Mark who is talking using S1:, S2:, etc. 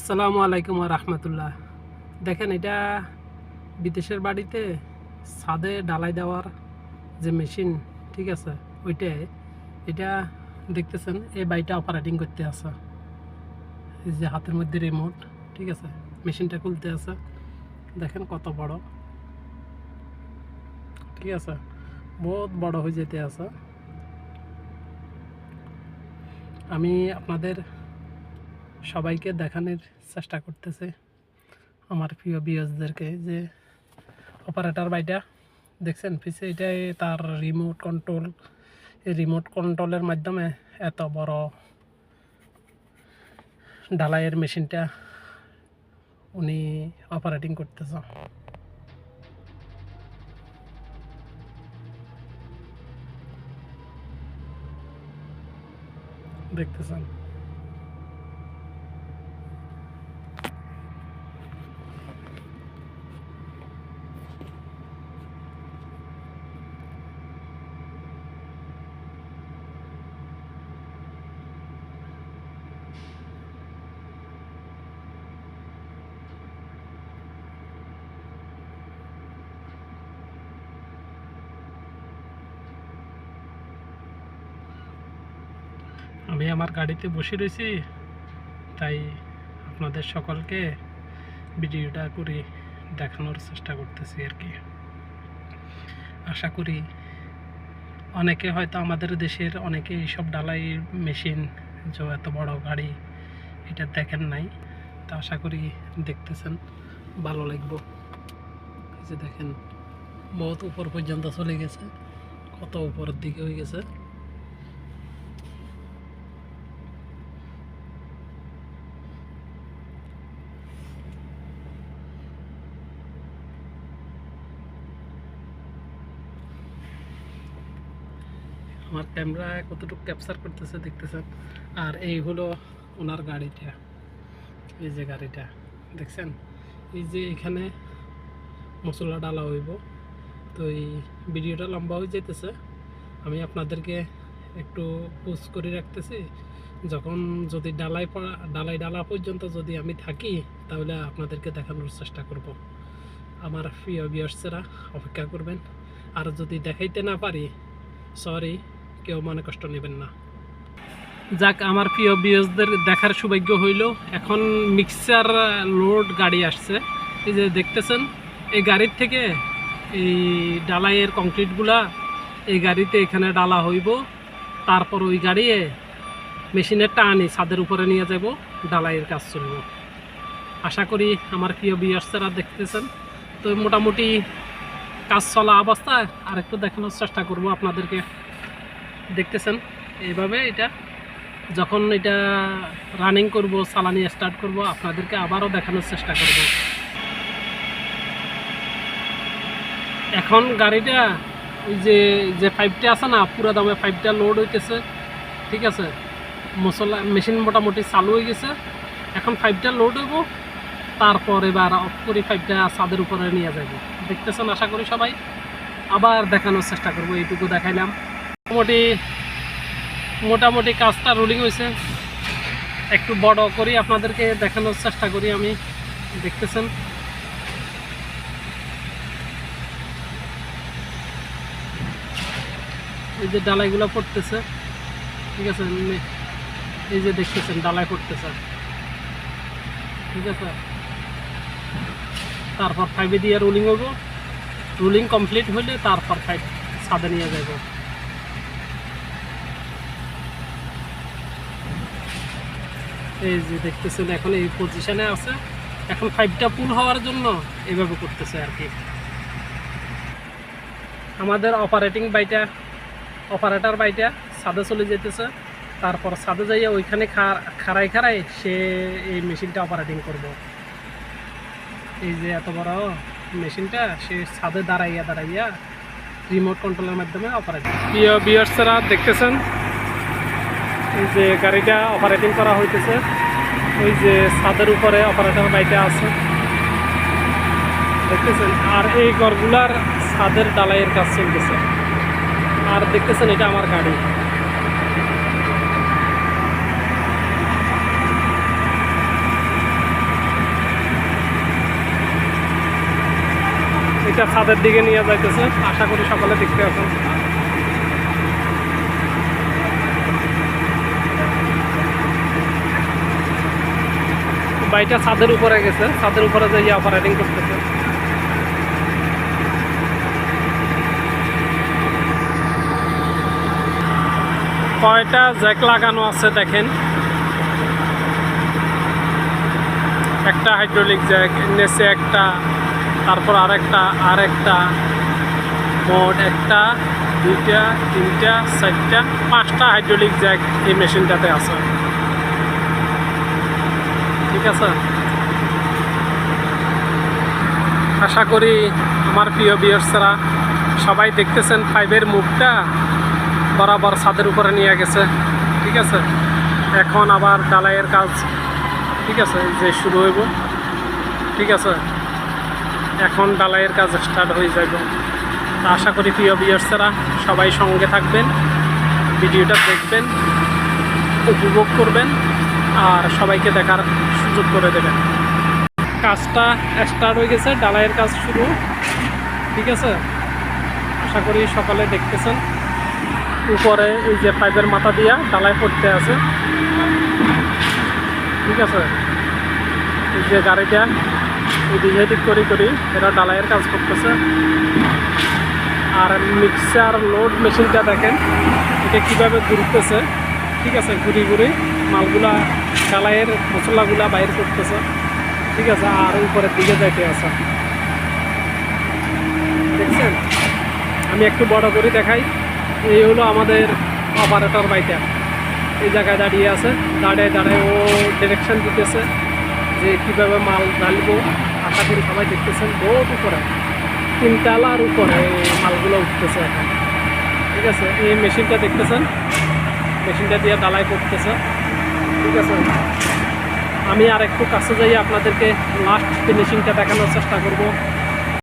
S1: আসসালামু আলাইকুম রাহমাতুল্লাহ। দেখেন, এটা বিদেশের বাড়িতে ছাদে ঢালাই দেওয়ার যে মেশিন, ঠিক আছে, ওইটাই এটা দেখতেছেন। এই বাড়িটা অপারেটিং করতে আছে, এই যে হাতের মধ্যে রিমোট, ঠিক আছে, মেশিনটা খুলতে আছে। দেখেন কত বড়, ঠিক আছে, বহুত বড় হয়ে যেতে আছে। আমি আপনাদের সবাইকে দেখানোর চেষ্টা করতেছি, আমার প্রিয় ভিউয়ার্সদেরকে, যে অপারেটর বাইটা দেখছেন পিছে, এটাই তার রিমোট কন্ট্রোল। এই রিমোট কন্ট্রোলের মাধ্যমে এত বড় ঢালাইয়ের মেশিনটা উনি অপারেটিং করতেছে। দেখতেছেন আমি আমার গাড়িতে বসে রয়েছি, তাই আপনাদের সকলকে ভিডিওটা করে দেখানোর চেষ্টা করতেছি আর কি। আশা করি অনেকে, হয়তো আমাদের দেশের অনেকে এইসব ঢালাই মেশিন, যে এত বড় গাড়ি, এটা দেখেন নাই। তা আশা করি দেখতেছেন, ভালো লাগবে। এই যে দেখেন, বহুত উপর পর্যন্ত চলে গেছে, কত উপরের দিকে হয়ে গেছে। আমার ক্যামেরা কতটুকু ক্যাপচার করতেছে দেখতেছেন। আর এই হলো ওনার গাড়িটা, এই যে গাড়িটা দেখছেন, এই যে এখানে মশলা ডালা হইব। তো এই ভিডিওটা লম্বা হয়ে যেতেছে, আমি আপনাদেরকে একটু পোস্ট করে রাখতেছি। যখন যদি ডালা পর্যন্ত যদি আমি থাকি, তাহলে আপনাদেরকে দেখানোর চেষ্টা করব। আমার প্রিয় ভিউয়ার্সরা অপেক্ষা করবেন। আর যদি দেখাইতে না পারি, সরি, কেউ মনে কষ্ট নেবেন না। যাক, আমার প্রিয় ভিউয়ার্সদের দেখার সৌভাগ্য হইল। এখন মিক্সার লোড গাড়ি আসছে, এই যে দেখতেছেন। এই গাড়ির থেকে এই ডালাইয়ের কংক্রিটগুলা এই গাড়িতে এখানে ডালা হইব। তারপর ওই গাড়িয়ে মেশিনের টানি ছাদের উপরে নিয়ে যাব, ডালাইয়ের কাজ চলব। আশা করি আমার প্রিয় ভিউয়ার্সরা দেখতেছেন। তো মোটামুটি কাজ চলা অবস্থায় আর একটু দেখানোর চেষ্টা করব আপনাদেরকে। দেখতেছেন এইভাবে, এটা যখন এটা রানিং করব, চালানি স্টার্ট করব, আপনাদেরকে আবারও দেখানোর চেষ্টা করব। এখন গাড়িটা ওই যে পাইপটা আছে না, পুরো দামে পাইপটা লোড হইতেছে, ঠিক আছে। মশলা মেশিন মোটামুটি চালু হয়ে গেছে। এখন পাইপটা লোড হইব, তারপর এবার অফ করে পাইপটা ছাদের উপরে নিয়ে যাব। দেখতেছেন আশা করি সবাই। আবার দেখানোর চেষ্টা করব, এইটুকু দেখাইলাম। মোটামুটি কাজটা রোলিং হয়েছে। একটু বড় করি আপনাদেরকে দেখানোর চেষ্টা করি আমি। দেখতেছেন এই যে ডালাইগুলো পড়তেছে, ঠিক আছে। এই যে দেখতেছেন ডালাই পড়তেছে, ঠিক আছে। তারপর পাইপে দিয়ে রোলিং হবো, রোলিং কমপ্লিট হলে তারপর পাইপ ছাদে নিয়ে যাব। এই যে দেখতেছেন এখন এই পজিশনে আছে। এখন পাইপটা ফুল হওয়ার জন্য এইভাবে করতেছে আর কি। আমাদের অপারেটর বাইটা ছাদে চলে যেতেছে। তারপর ছাদে যাইয়া ওইখানে খাড়াই সে এই মেশিনটা অপারেটিং করব। এই যে এত বড় মেশিনটা সে ছাদে দাঁড়াইয়া রিমোট কন্ট্রোলের মাধ্যমে অপারেটিং। প্রিয় ভিউয়ার্সরা দেখতেছেন, এই যে গাড়িটা অপারেটিং করা হইতেছে। ওই যে ছাদের উপরে অপারেটর বাইটা আছে, দেখতেছেন। আর এই ঘরগুলার ছাদের ডালাইয়ের কাজ চলতেছে। আর দেখতেছেন এটা আমার গাড়ি। এটা ছাদের দিকে নিয়ে যাইতেছে, আশা করি সকালে দেখতে পাবেন। বাইটা ছাদের উপরে গেছে, ছাদের উপরে যাই অপারেটিং করতেছে। কয়টা জ্যাক লাগানো আছে দেখেন, একটা হাইড্রোলিক জ্যাক, নিচে একটা, তারপর আরেকটা, মোট একটা, দুইটা, তিনটা, চারটা, পাঁচটা হাইড্রোলিক জ্যাক এই মেশিনটাতে আছে। ঠিক আছে, আশা করি আমার প্রিয় ভিউয়ার্সরা সবাই দেখতেছেন পাইপের মুখটা বরাবর ছাদের উপরে নিয়ে গেছে। ঠিক আছে, এখন আবার ঢালাইয়ের কাজ, ঠিক আছে, যে শুরু হইব। ঠিক আছে, এখন ঢালাইয়ের কাজ স্টার্ট হয়ে যাবে। আশা করি প্রিয় ভিউয়ার্সরা সবাই সঙ্গে থাকবেন, ভিডিওটা দেখবেন, উপভোগ করবেন আর সবাইকে দেখার সুযোগ করে দেবেন। কাজটা স্টার্ট হয়ে গেছে, ঢালাইয়ের কাজ শুরু। ঠিক আছে, আশা করি সকালে দেখতেছেন উপরে এই যে পাইপের মাথা দিয়া ঢালাই পড়তে আছে। ঠিক আছে, এই যে গাড়িটা এদিক করি এরা ঢালাইয়ের কাজ করতেছে। আর মিক্সার লোড মেশিনটা দেখেন এটা কীভাবে ঘুরতেছে। ঠিক আছে, ঘুরি মালগুলা ঢালাইয়ের মশলাগুলা বাইর করতেছে। ঠিক আছে, আর উপরের দিকে যাইতে আছে। দেখছেন, আমি একটু বড় করে দেখাই। এই হলো আমাদের অপারেটর বাইটা, এই জায়গায় দাঁড়িয়ে আছে, দাঁড়ায় ও ডিরেকশন দিতেছে যে কীভাবে মাল ঢালবো। আশা করি সবাই দেখতেছেন, বহুত উপরে, তিনতলার উপরে মালগুলো উঠতেছে এখন। ঠিক আছে, এই মেশিনটা দেখতেছেন, মেশিনটা দিয়ে ঢালাই করতেছে। ঠিক আছে, আমি আর একটু কাছে যাই আপনাদেরকে লাস্ট ফিনিশিংটা দেখানোর চেষ্টা করব।